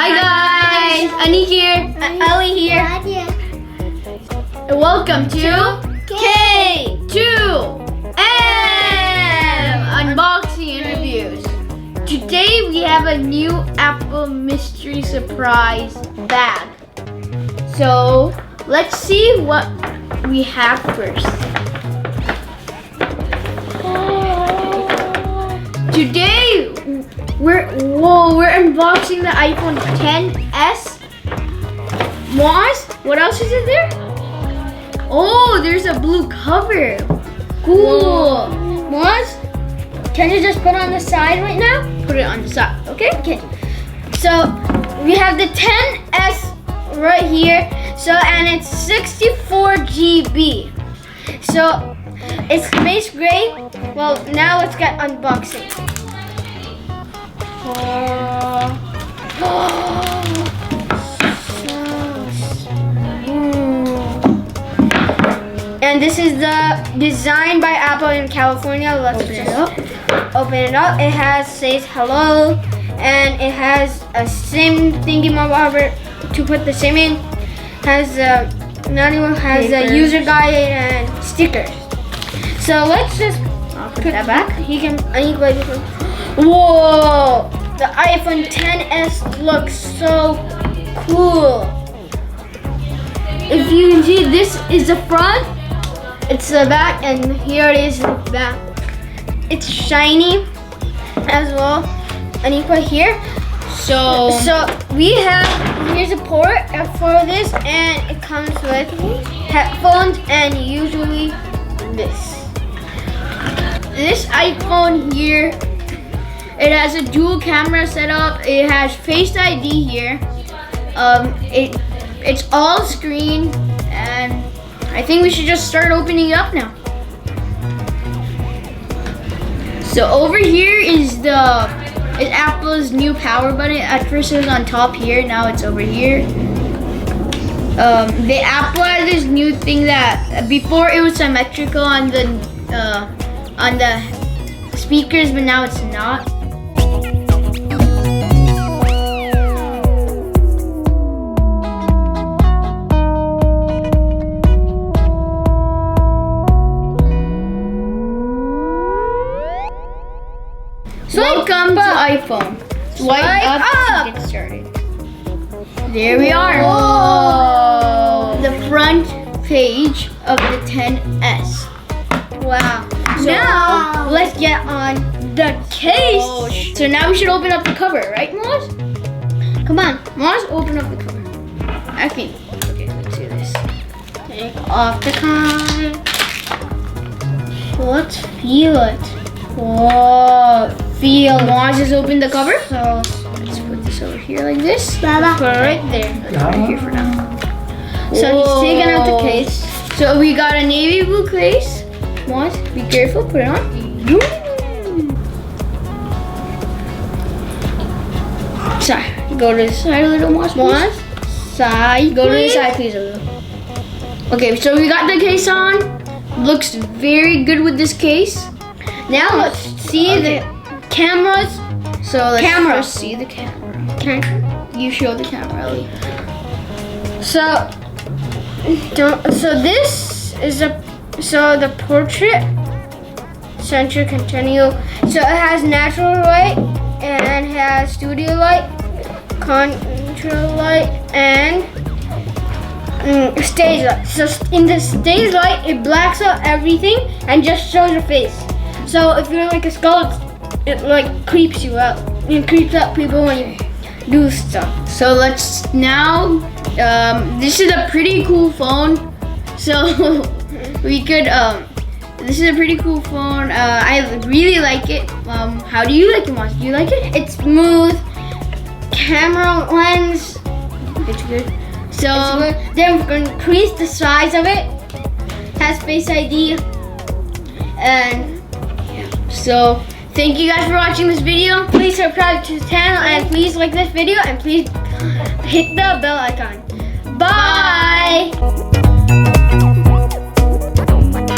Hi guys, Aniq here, Ali here. and welcome to K2M Unboxing and Reviews. Today we have a new Apple mystery surprise bag. So let's see what we have first. Today we're unboxing the iPhone XS. Muaz, what else is in there? Oh, there's a blue cover. Cool. Muaz, can you just put it on the side right now? Put it on the side, okay? Okay. So we have the XS right here. So and it's 64 GB. So it's space gray. Well, now let's get unboxing. And this is the design by Apple in California. Let's open it up. It says hello, and it has a SIM thingy mobile to put the SIM in. Has a user guide and stickers. So let's just put that back. Whoa! The iPhone XS looks so cool. If you can see, this is the front. It's the back, and here it is the back. It's shiny as well. Aniq right here. So we have, here's a port for this, and it comes with headphones and usually this. This iPhone here, it has a dual camera setup. It has Face ID here. It's all screen, and I think we should just start opening it up now. So over here is Apple's new power button. At first it was on top here, now it's over here. The Apple has this new thing that before it was symmetrical on the speakers, but now it's not. Welcome to iPhone. Swipe up to get started. There we are. Whoa. The front page of the XS. Wow. So now let's get on the case. So now we should open up the cover, right, Muaz? Come on, Muaz, open up the cover. Okay, let's do this. Take off the cover. Let's feel it. Whoa, Muaz has opened the cover. So let's put this over here like this. Put it right there. Let's put it here for now. So he's taking out the case. So we got a navy blue case. Muaz, be careful, put it on. Sorry, go to the side a little, Muaz. Muaz, side. Go to the side, please. Okay, so we got the case on. Looks very good with this case. Now let's see the cameras. So let's first see the camera. Can you show the camera, Ali? So this is the portrait center continue. So it has natural light and has studio light, control light, and stage light. So in the stage light, it blacks out everything and just shows your face. So if you're like a skull, it like creeps you out. It creeps out people when you do stuff. So let's now, this is a pretty cool phone. So we could, this is a pretty cool phone. I really like it. How do you like it, Muaz? Do you like it? It's smooth. Camera lens. It's good. So then we're going to increase the size of it. Has Face ID. And so thank you guys for watching this video. Please subscribe to the channel, and please like this video, and please hit the bell icon. Bye.